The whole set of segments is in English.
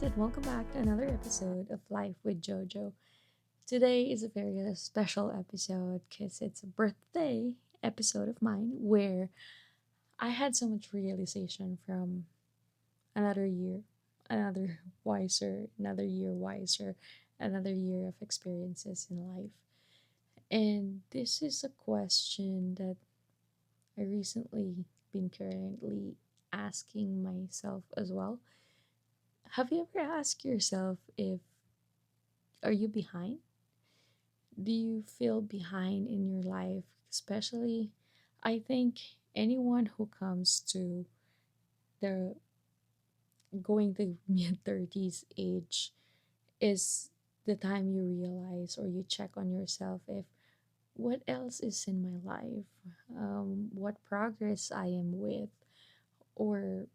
and welcome back to another episode of Life with JoJo. Today is a very special episode because it's a birthday episode of mine where I had so much realization from another year, another another year wiser, another year of experiences in life. And this is a question that I recently been currently asking myself as well. Have you ever asked yourself if are you behind? Do you feel behind in your life? Especially, I think anyone who comes to the going to mid 30s age is the time you realize or you check on yourself if what else is in my life, what progress I am with, or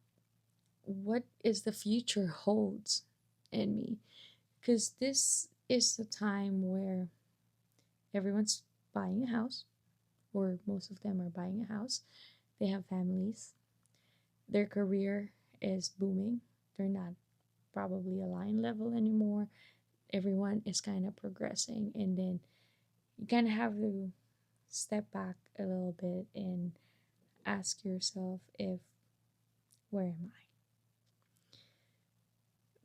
what is the future holds in me. Because this is the time where everyone's buying a house, or most of them are buying a house. They have families. Their career is booming. They're not probably a line level anymore. Everyone is kind of progressing. And then you kind of have to step back a little bit and ask yourself if, where am I?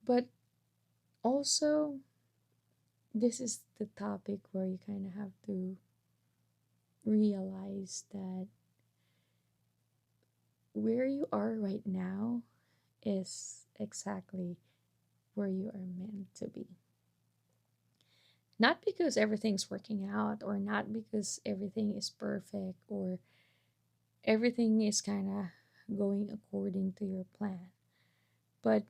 But also, this is the topic where you kind of have to realize that where you are right now is exactly where you are meant to be. Not because everything's working out, or not because everything is perfect, or everything is kind of going according to your plan. But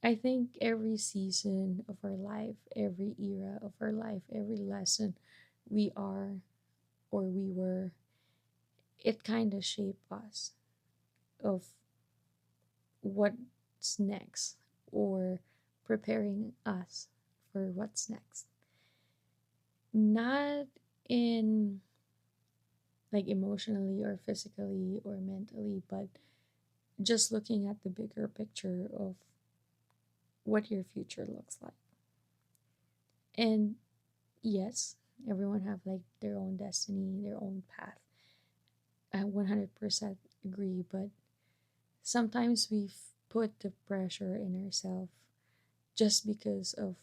I think every season of our life, every era of our life, every lesson we are or we were, it kind of shaped us of what's next, or preparing us for what's next. Not in like emotionally or physically or mentally, but just looking at the bigger picture of what your future looks like. And yes, everyone have like their own destiny, their own path. I 100% agree, but sometimes put the pressure in ourselves just because of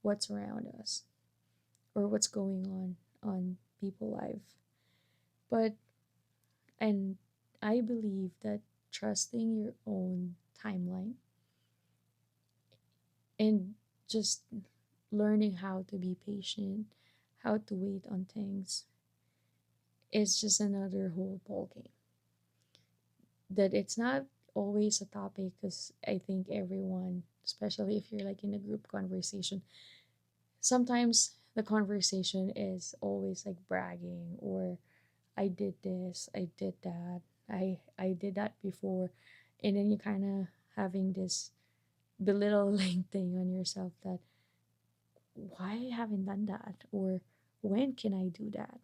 what's around us or what's going on people life. But and I believe that trusting your own timeline and just learning how to be patient, how to wait on things is just another whole ball game. That it's not always a topic because I think everyone, especially if you're like in a group conversation, sometimes the conversation is always like bragging or I did this, I did that, I did that before, and then you kind of having this belittling thing on yourself that why I haven't done that or when can I do that?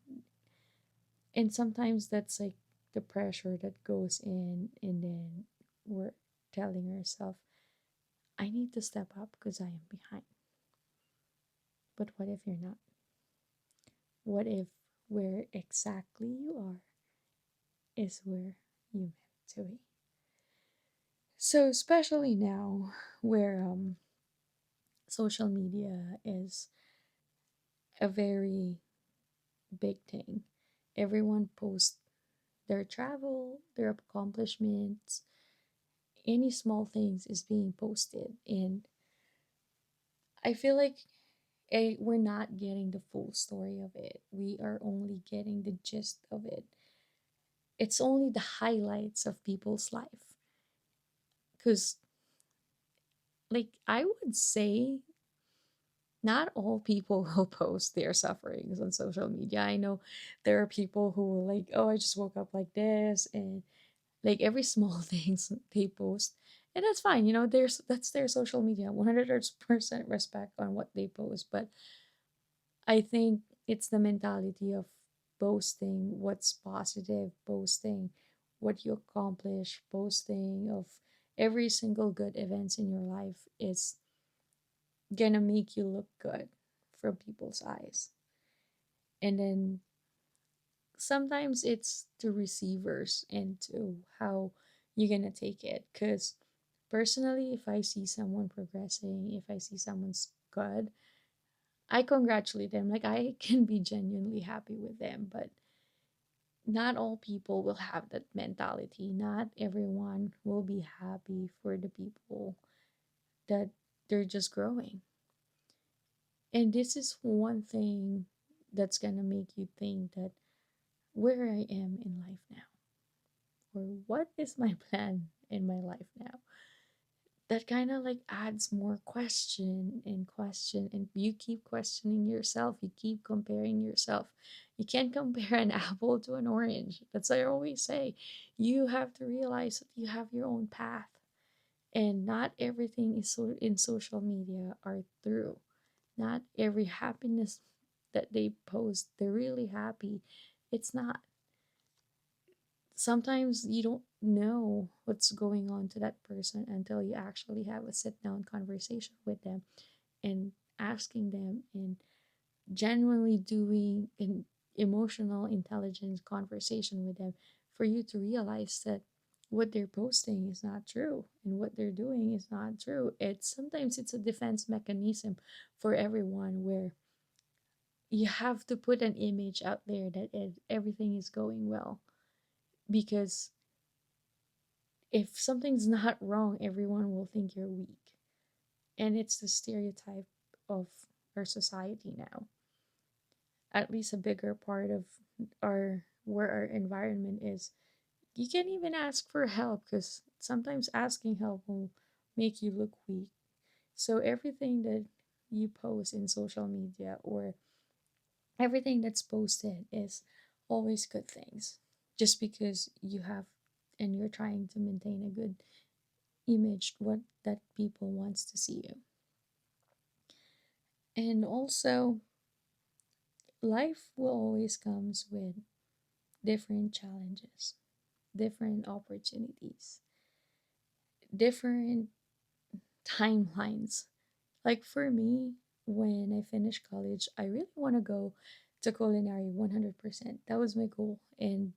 And sometimes that's like the pressure that goes in, and then we're telling ourselves, I need to step up because I am behind. But what if you're not? What if where exactly you are is where you meant to be? So, especially now where social media is a very big thing, everyone posts their travel, their accomplishments, any small things is being posted. And I feel like we're not getting the full story of it. We are only getting the gist of it. It's only the highlights of people's life. Because, like, I would say not all people will post their sufferings on social media. I know there are people who will, like, oh, I just woke up like this, and like every small things they post. And that's fine, there's that's their social media. 100% respect on what they post. But I think it's the mentality of boasting what's positive, boasting what you accomplish, boasting of Every single good events in your life is gonna make you look good from people's eyes. And then sometimes it's the receivers and to how you're gonna take it. Because personally, if I see someone progressing, if I see someone's good, I congratulate them. Like, I can be genuinely happy with them, but not all people will have that mentality. Not everyone will be happy for the people that they're just growing. And this is one thing that's gonna make you think that where I am in life now, or what is my plan in my life now. That kind of like adds more question, and you keep questioning yourself, you keep comparing yourself. You can't compare an apple to an orange. That's what I always say. You have to realize that you have your own path, and not everything is so in social media are true. Not every happiness that they post they're really happy. It's not. Sometimes you don't know what's going on to that person until you actually have a sit down conversation with them, and asking them and genuinely doing an emotional intelligence conversation with them, for you to realize that what they're posting is not true and what they're doing is not true. It's sometimes it's a defense mechanism for everyone, where you have to put an image out there that everything is going well, because if something's not wrong, everyone will think you're weak. And it's the stereotype of our society now. At least a bigger part of our where our environment is. You can't even ask for help, because sometimes asking help will make you look weak. So everything that you post in social media, or everything that's posted, is always good things. Just because you have and you're trying to maintain a good image, what that people wants to see you. And also, life will always comes with different challenges, different opportunities, different timelines. Like for me, when I finished college, I really want to go to culinary 100%. That was my goal. And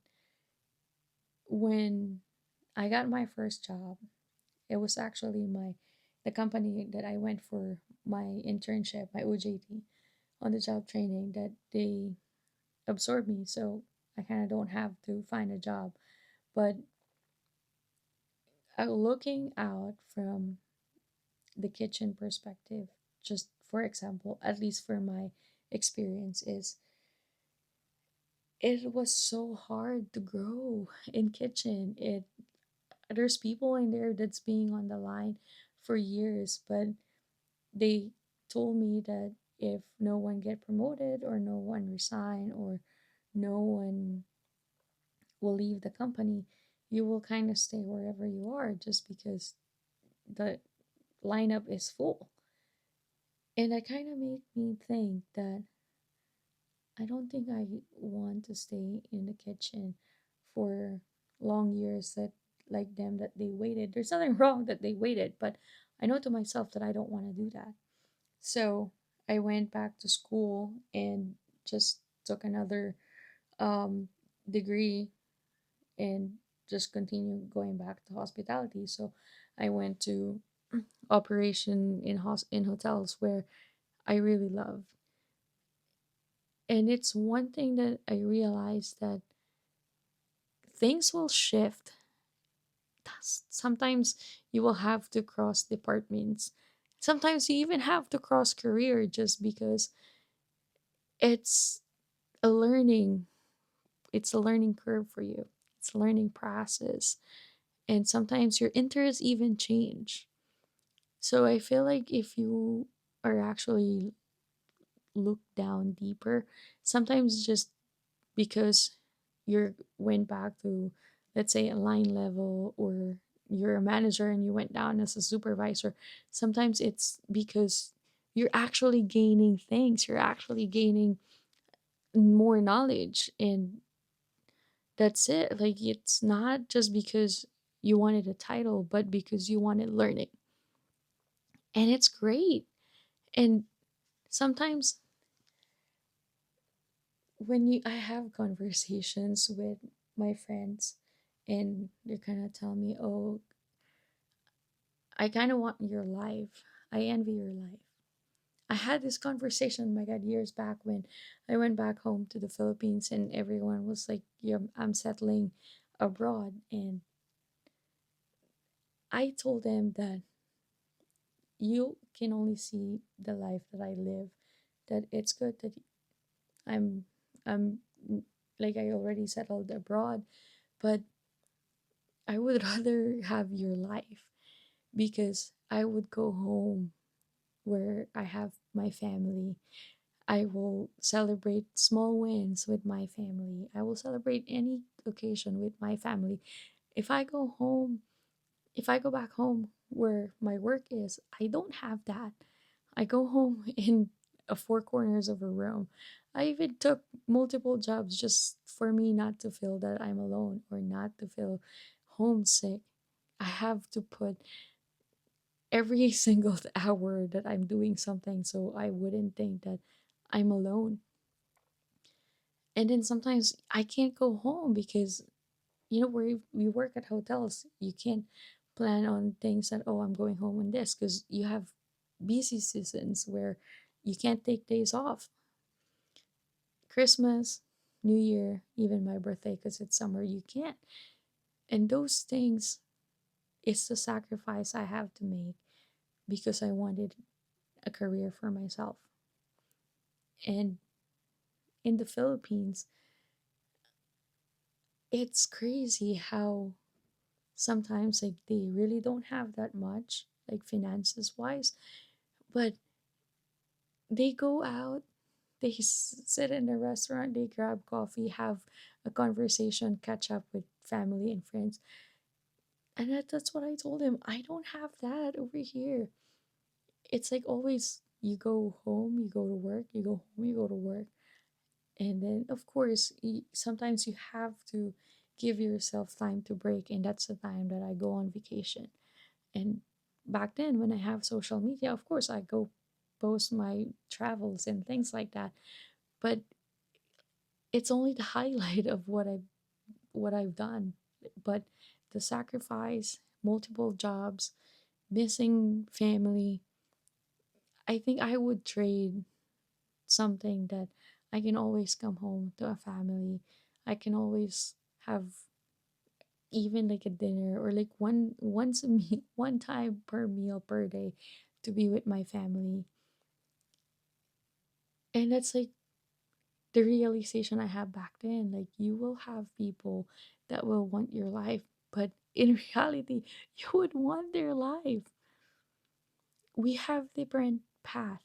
when I got my first job, it was actually the company that I went for my internship, my OJT, on the job training, that they absorbed me. So I kind of don't have to find a job. But looking out from the kitchen perspective, just for example, at least for my experience, is it was so hard to grow in kitchen. It There's people in there that's being on the line for years, but they told me that if no one get promoted, or no one resign, or no one will leave the company, you will kind of stay wherever you are, just because the lineup is full. And that kind of made me think that I don't think I want to stay in the kitchen for long years, that like them, that they waited. There's nothing wrong that they waited, but I know to myself that I don't want to do that. So I went back to school and just took another um, degree, and just continued going back to hospitality. So I went to operation in hotels, where I really love. And it's one thing that I realized, that things will shift. Sometimes you will have to cross departments. Sometimes you even have to cross career, just because it's a learning it's a learning curve for you. It's a learning process. And sometimes your interests even change. So I feel like if you are actually look down deeper, sometimes just because you went back to, let's say, a line level, or you're a manager and you went down as a supervisor, sometimes it's because you're actually gaining things, you're actually gaining more knowledge, and that's it. Like, it's not just because you wanted a title, but because you wanted learning. And it's great. And sometimes when I have conversations with my friends and they're kind of telling me, "Oh, I kind of want your life. I envy your life." I had this conversation, my God, years back when I went back home to the Philippines and everyone was like, "Yeah, I'm settling abroad." And I told them that you can only see the life that I live, that it's good that I'm I'm like I already settled abroad, but I would rather have your life because I would go home where I have my family. I will celebrate small wins with my family. I will celebrate any occasion with my family. If I go home, if I go back home where my work is, I don't have that. I go home in four corners of a room. I even took multiple jobs just for me not to feel that I'm alone or not to feel homesick. I have to put every single hour that I'm doing something so I wouldn't think that I'm alone. And then sometimes I can't go home because where we work at hotels, you can't plan on things that, oh, I'm going home on this, because you have busy seasons where you can't take days off. Christmas, New Year, even my birthday, because it's summer, you can't. And those things, it's the sacrifice I have to make because I wanted a career for myself. And in the Philippines, it's crazy how sometimes like they really don't have that much, like finances wise, but they go out, they sit in a restaurant, they grab coffee, have a conversation, catch up with family and friends. And that's what I told him. I don't have that over here. It's like always you go home, you go to work, you go home, you go to work. And then, of course, sometimes you have to give yourself time to break. And that's the time that I go on vacation. And back then, when I have social media, of course, I go post my travels and things like that. But it's only the highlight of what I've done. But the sacrifice, multiple jobs, missing family, I think I would trade something that I can always come home to a family. I can always have even like a dinner or like once a meal, one time per meal per day to be with my family. And that's like the realization I have back then. Like you will have people that will want your life, but in reality, you would want their life. We have different path,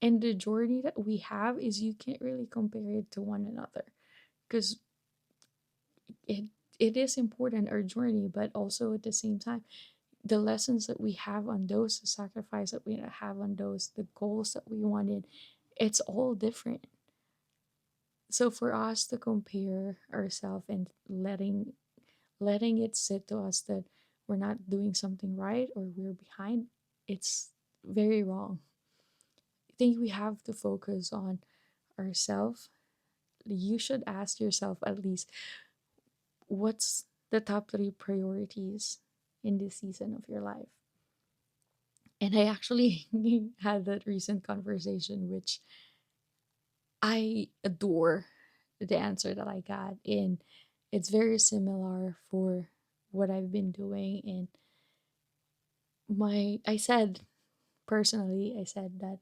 and the journey that we have is you can't really compare it to one another because it it is important our journey, but also at the same time the lessons that we have on those, the sacrifice that we have on those, the goals that we wanted, it's all different. So for us to compare ourselves and letting it sit to us that we're not doing something right or we're behind, it's very wrong. I think we have to focus on ourselves. You should ask yourself at least what's the top three priorities in this season of your life. And I actually had that recent conversation, which I adore the answer that I got. And it's very similar for what I've been doing. And I said, personally, I said that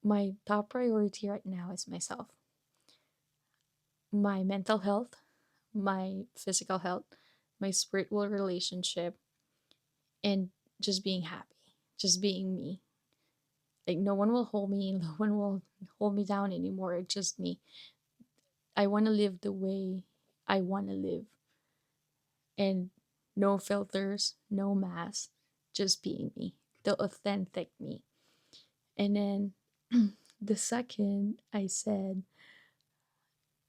my top priority right now is myself, my mental health, my physical health, my spiritual relationship, and just being happy, just being me. Like no one will hold me, no one will hold me down anymore. It's just me. I want to live the way I want to live, and no filters, no mask, just being me, the authentic me. And then the second, I said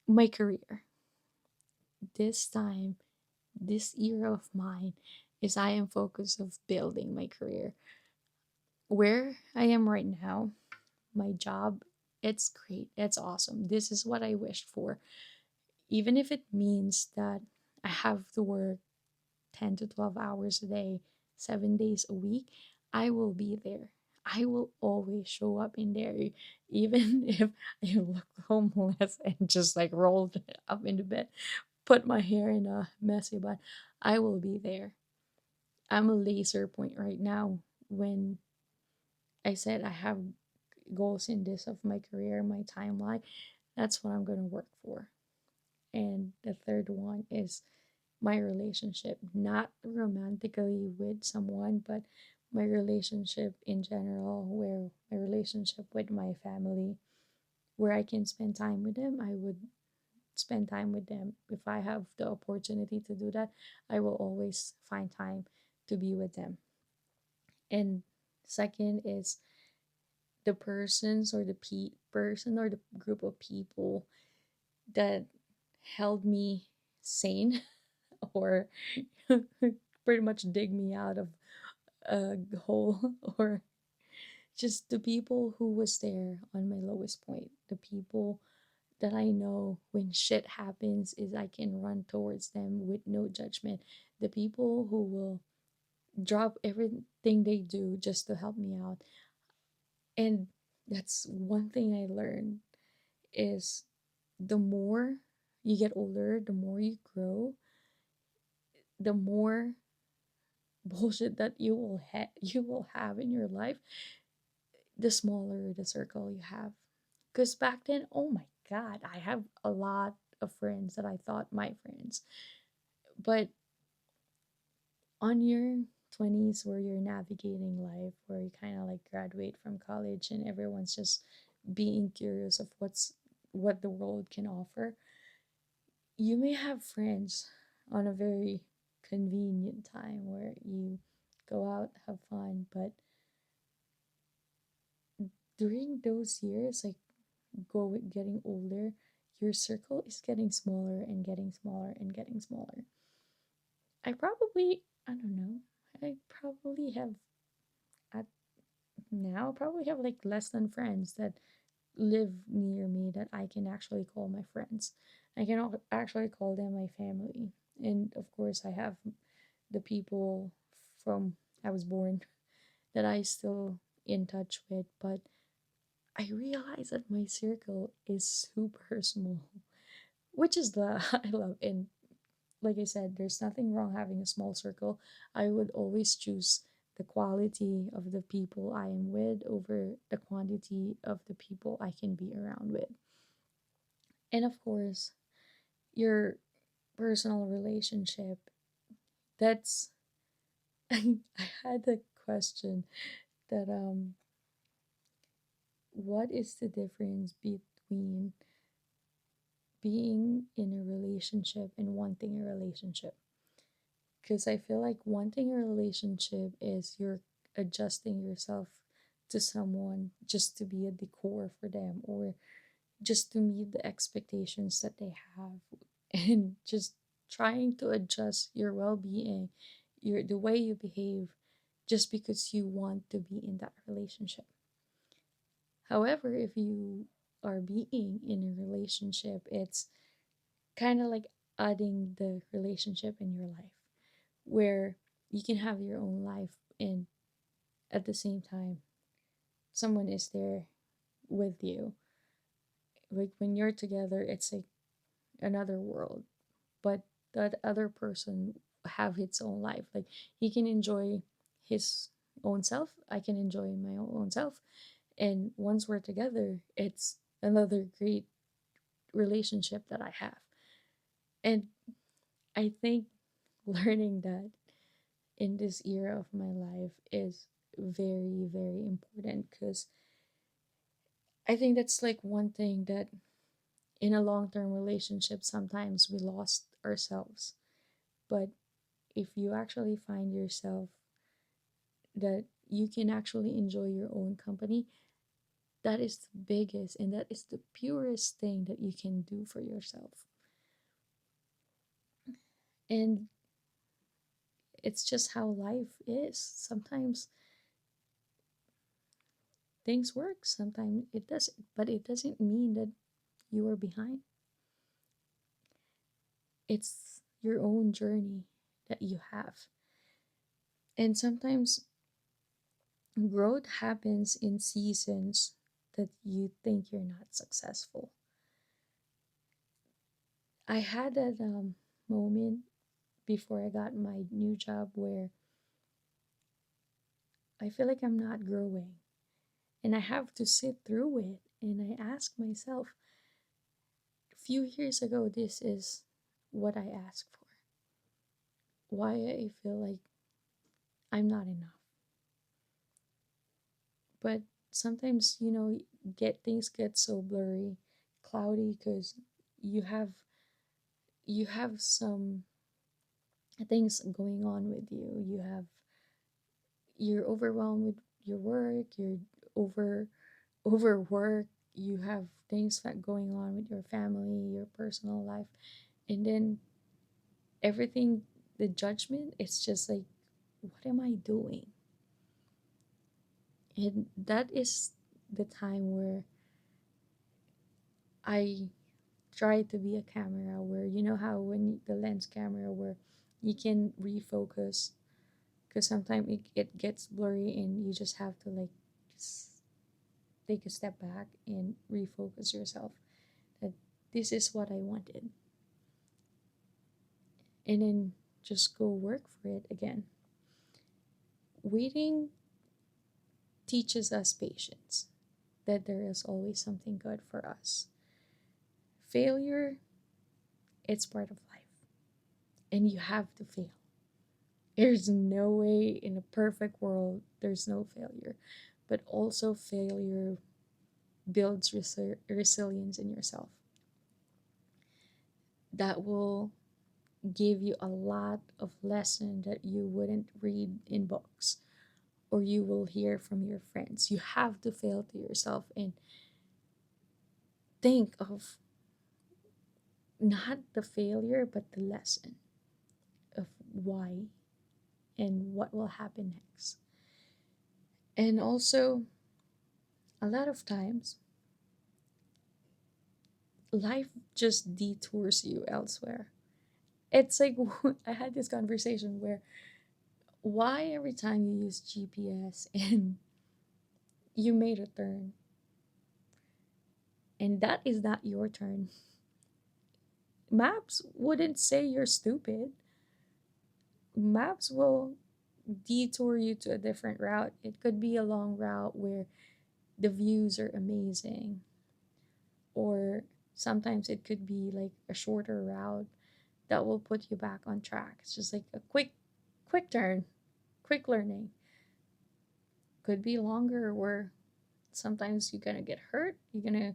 my career. This time, this era of mine is I am focused of building my career. Where I am right now, my job, it's great. It's awesome. This is what I wished for. Even if it means that I have to work 10 to 12 hours a day, 7 days a week, I will be there. I will always show up in there, even if I look homeless and just like rolled up in the bed, put my hair in a messy bun. I will be there. I'm a laser point right now. When I said I have goals in this of my career, my timeline, that's what I'm going to work for. And the third one is my relationship, not romantically with someone, but my relationship in general, where my relationship with my family, where I can spend time with them. I would spend time with them. If I have the opportunity to do that, I will always find time to be with them. And second is the persons or the person or the group of people that held me sane or pretty much dig me out of a hole, or just the people who was there on my lowest point, the people that I know when shit happens is I can run towards them with no judgment, the people who will drop everything they do just to help me out. And that's one thing I learned is the more you get older, the more you grow, the more bullshit that you will have in your life, the smaller the circle you have. Because back then, oh my god, I have a lot of friends that I thought my friends. But on your 20s, where you're navigating life, where you kind of like graduate from college and everyone's just being curious of what the world can offer, you may have friends on a very convenient time where you go out, have fun, but during those years, like getting older, your circle is getting smaller and getting smaller and getting smaller. I don't know, I probably have at now probably have like less than friends that live near me that I can actually call my friends. I can actually call them my family. And of course, I have the people from I was born that I still in touch with, but I realize that my circle is super small, which is the I love. And like I said, there's nothing wrong having a small circle. I would always choose the quality of the people I am with over the quantity of the people I can be around with. And of course, your personal relationship. That's I had a question that what is the difference between being in a relationship and wanting a relationship? Because I feel like wanting a relationship is you're adjusting yourself to someone just to be a decor for them, or just to meet the expectations that they have, and just trying to adjust your well-being, the way you behave, just because you want to be in that relationship. However, if you are being in a relationship, it's kind of like adding the relationship in your life, where you can have your own life and at the same time someone is there with you. Like when you're together, it's like another world, but that other person have its own life. Like he can enjoy his own self, I can enjoy my own self, and once we're together, it's another great relationship that I have. And I think learning that in this era of my life is very, very important, because I think that's like one thing that in a long term relationship, sometimes we lost ourselves. But if you actually find yourself that you can actually enjoy your own company, that is the biggest and that is the purest thing that you can do for yourself. And it's just how life is. Sometimes things work, sometimes it doesn't, but it doesn't mean that you are behind. It's your own journey that you have. And sometimes growth happens in seasons that you think you're not successful. I had that moment before I got my new job where I feel like I'm not growing and I have to sit through it. And I ask myself, a few years ago, this is what I asked for. Why I feel like I'm not enough. But sometimes, get things get so blurry, cloudy because you have you have some things going on with you. You're overwhelmed with your work, you're over overwork, you have things that going on with your family, your personal life, and then everything, the judgment, it's just like, what am I doing? And that is the time where I try to be a camera, where you know how when the lens camera where you can refocus, because sometimes it gets blurry and you just have to like just take a step back and refocus yourself that this is what I wanted, and then just go work for it again. Waiting teaches us patience, that there is always something good for us. Failure, it's part of life, and you have to fail. There's no way in a perfect world there's no failure, but also failure builds resilience in yourself. That will give you a lot of lesson that you wouldn't read in books or you will hear from your friends. You have to fail to yourself and think of not the failure but the lesson of why and what will happen next. And also, a lot of times life just detours you elsewhere. It's like I had this conversation where why every time you use GPS and you made a turn and that is not your turn, maps wouldn't say you're stupid. Maps will detour you to a different route. It could be a long route where the views are amazing, or sometimes it could be like a shorter route that will put you back on track. It's just like a quick turn, quick learning. Could be longer where sometimes you're gonna get hurt, you're gonna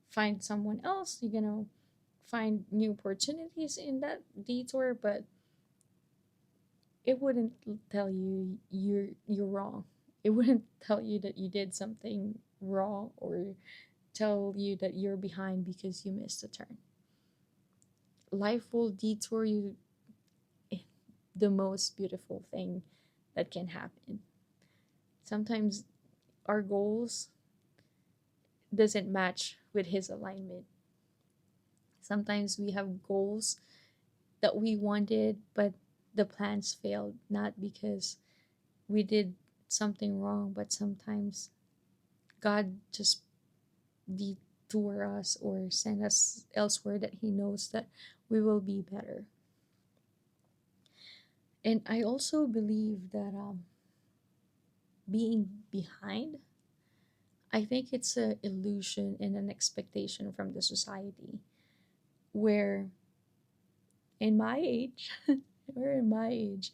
find someone else, you're gonna find new opportunities in that detour, but it wouldn't tell you you're wrong. It wouldn't tell you that you did something wrong or tell you that you're behind because you missed a turn. Life will detour you, the most beautiful thing that can happen. Sometimes our goals doesn't match with his alignment. Sometimes we have goals that we wanted, but the plans failed, not because we did something wrong, but sometimes God just detour us or send us elsewhere that He knows that we will be better. And I also believe that being behind, I think it's an illusion and an expectation from the society where in my age, or in my age,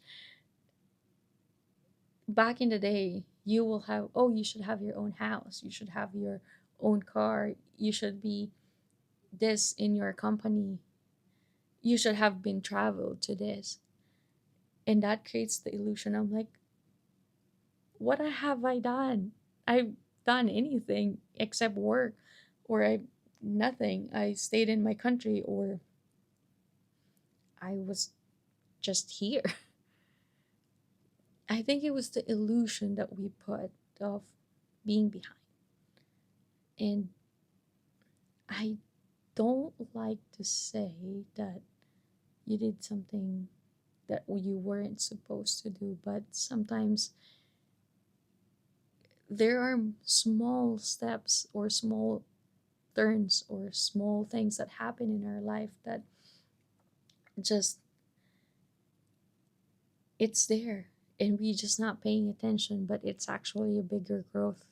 back in the day, you will have, oh, you should have your own house, you should have your own car, you should be this in your company, you should have been traveled to this. And that creates the illusion. I'm like, what have I done? I've done anything except work, or I nothing. I stayed in my country, or I was just here. I think it was the illusion that we put of being behind. And I don't like to say that you did something that you weren't supposed to do, but sometimes there are small steps or small turns or small things that happen in our life that just it's there and we just not paying attention, but it's actually a bigger growth.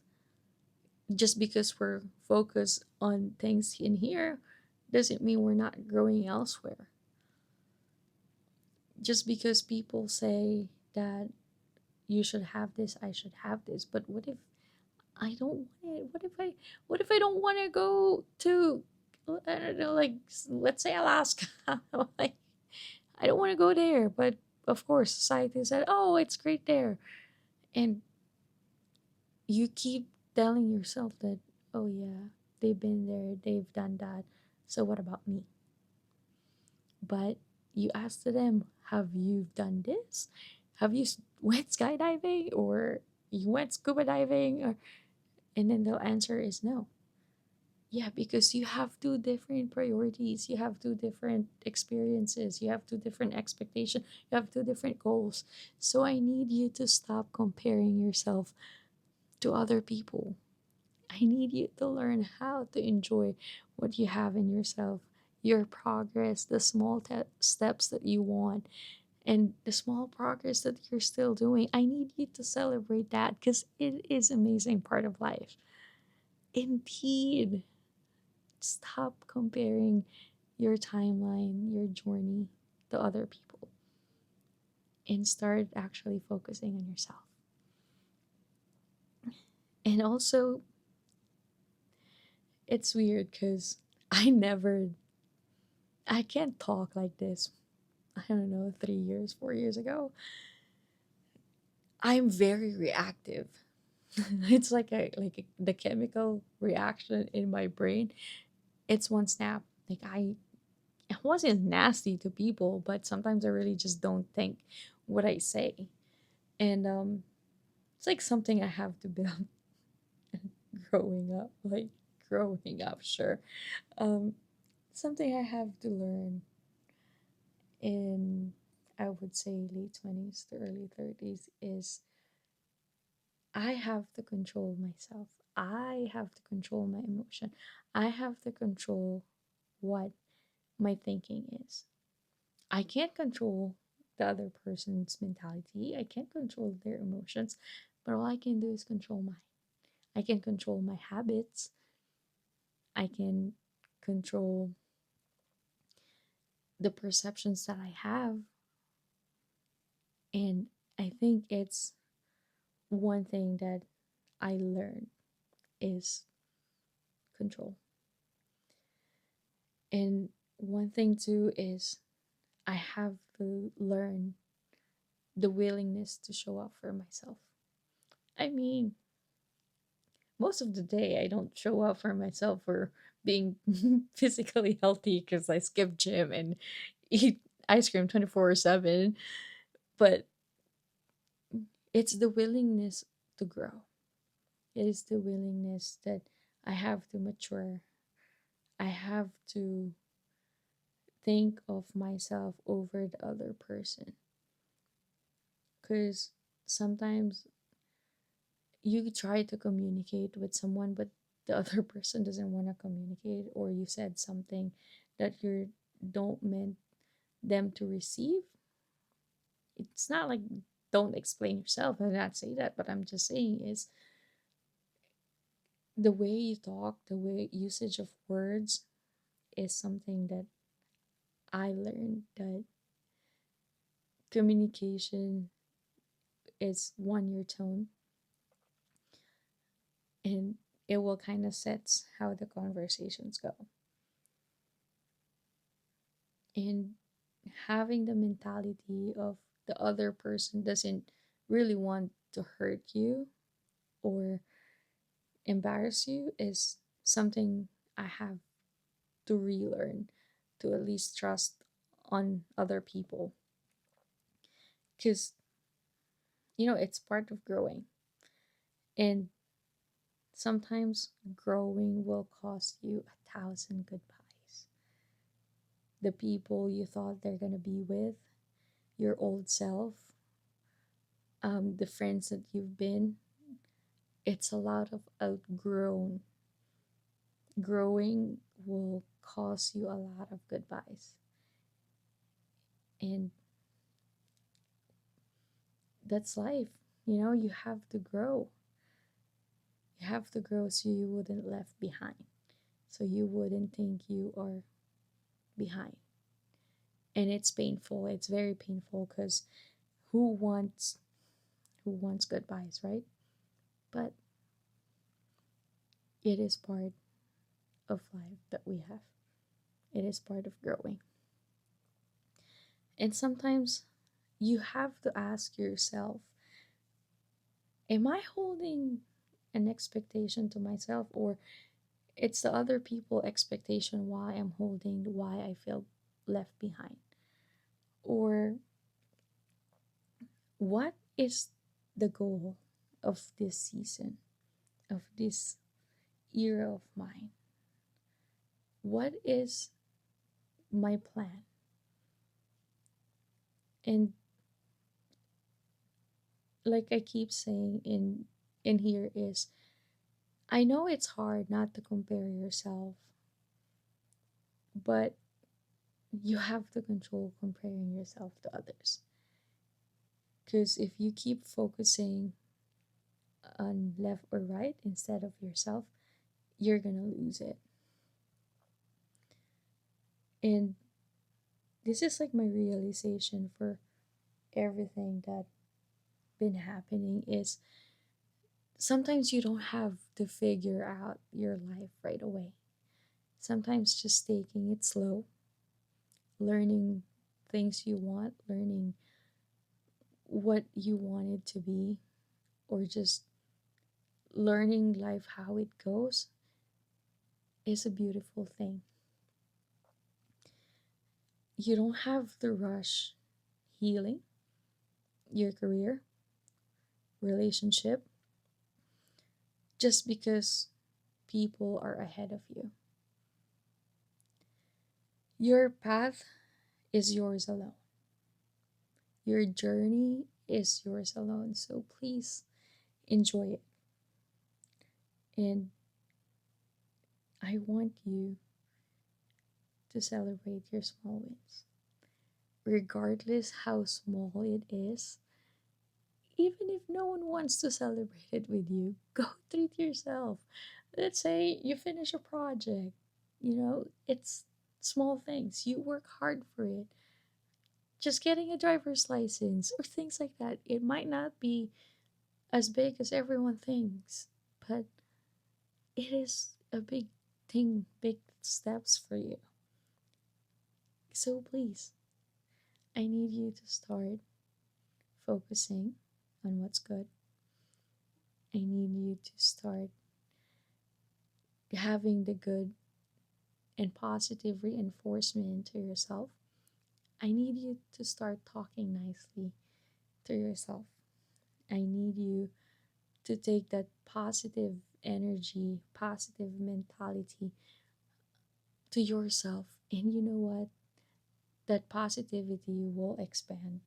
Just because we're focused on things in here doesn't mean we're not growing elsewhere. Just because people say that you should have this, I should have this, but what if I don't want it? What if I don't want to go to, I don't know, like, let's say Alaska. Like, I don't want to go there, but of course society said, oh, it's great there. And you keep telling yourself that, oh yeah, they've been there, they've done that, so what about me? But you ask them, have you done this? Have you went skydiving, or you went scuba diving? Or, and then the answer is no. Yeah, because you have two different priorities, you have two different experiences, you have two different expectations, you have two different goals. So I need you to stop comparing yourself to other people. I need you to learn how to enjoy what you have in yourself, your progress, the small steps that you want, and the small progress that you're still doing. I need you to celebrate that because it is amazing part of life. Indeed, stop comparing your timeline, your journey to other people, and start actually focusing on yourself. And also, it's weird because I can't talk like this. I don't know, 3 years, 4 years ago. I'm very reactive. It's the chemical reaction in my brain. It's one snap. Like I wasn't nasty to people, but sometimes I really just don't think what I say. And it's like something I have to build growing up. Like growing up, sure. Um something I have to learn in, I would say, late 20s to early 30s is I have to control myself. I have to control my emotion. I have to control what my thinking is. I can't control the other person's mentality. I can't control their emotions, but all I can do is control mine. I can control my habits. I can control the perceptions that I have. And I think it's one thing that I learned is control. And one thing too is I have to learn the willingness to show up for myself. I mean, most of the day I don't show up for myself for being physically healthy because I skip gym and eat ice cream 24/7, but it's the willingness to grow. It is the willingness that I have to mature. I have to think of myself over the other person. Because sometimes you try to communicate with someone, but the other person doesn't want to communicate, or you said something that you don't meant them to receive. It's not like don't explain yourself and not say that, but I'm just saying is the way you talk, the way usage of words is something that I learned that communication is one your tone, and it will kind of sets how the conversations go. And having the mentality of the other person doesn't really want to hurt you or embarrass you is something I have to relearn, to at least trust on other people. Because it's part of growing. And sometimes growing will cost you 1,000 goodbyes. The people you thought they're going to be with, your old self, the friends that you've been, it's a lot of outgrown. Growing will cost you a lot of goodbyes. And that's life. You have to grow. You have to grow so you wouldn't left behind. So you wouldn't think you are behind. And it's painful. It's very painful because who wants who wants goodbyes, right? But it is part of life that we have. It is part of growing. And sometimes you have to ask yourself, am I holding an expectation to myself, or it's the other people expectation why I feel left behind? Or what is the goal of this season, of this era of mine? What is my plan? And like I keep saying in here is, I know it's hard not to compare yourself, but you have to control comparing yourself to others. Because if you keep focusing on left or right instead of yourself, you're gonna lose it. And this is like my realization for everything that been happening is, sometimes you don't have to figure out your life right away. Sometimes just taking it slow, learning things you want, learning what you want it to be, or just learning life how it goes is a beautiful thing. You don't have to rush healing your career, relationship, just because people are ahead of you. Your path is yours alone. Your journey is yours alone. So please enjoy it. And I want you to celebrate your small wins. Regardless how small it is, even if no one wants to celebrate it with you, go treat yourself. Let's say you finish a project, it's small things. You work hard for it. Just getting a driver's license or things like that. It might not be as big as everyone thinks, but it is a big thing, big steps for you. So please, I need you to start focusing on what's good. I need you to start having the good and positive reinforcement to yourself. I need you to start talking nicely to yourself. I need you to take that positive energy, positive mentality to yourself. And you know what? That positivity will expand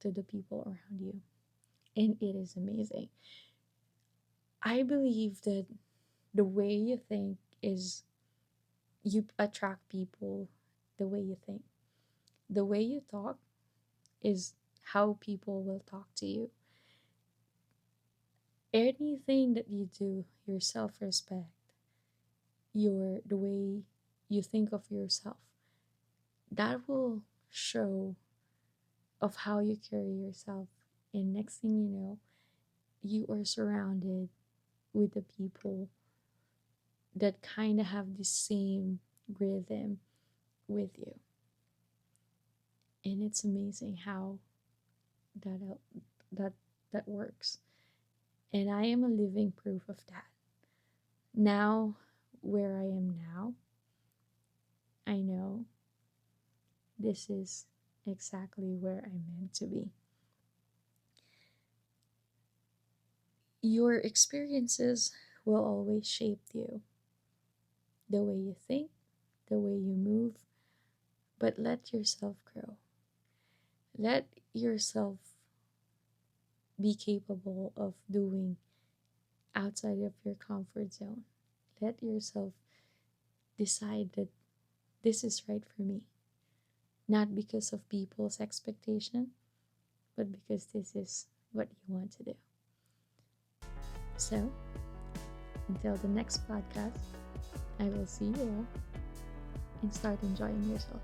to the people around you. And it is amazing. I believe that the way you think is, you attract people the way you think. The way you talk is how people will talk to you. Anything that you do, your self-respect, the way you think of yourself, that will show of how you carry yourself. And next thing you know, you are surrounded with the people that kind of have the same rhythm with you. And it's amazing how that that that works. And I am a living proof of that. Now, where I am now, I know this is exactly where I'm meant to be. Your experiences will always shape you, the way you think, the way you move, but let yourself grow. Let yourself be capable of doing outside of your comfort zone. Let yourself decide that this is right for me, not because of people's expectation, but because this is what you want to do. So, until the next podcast, I will see you all and start enjoying yourself.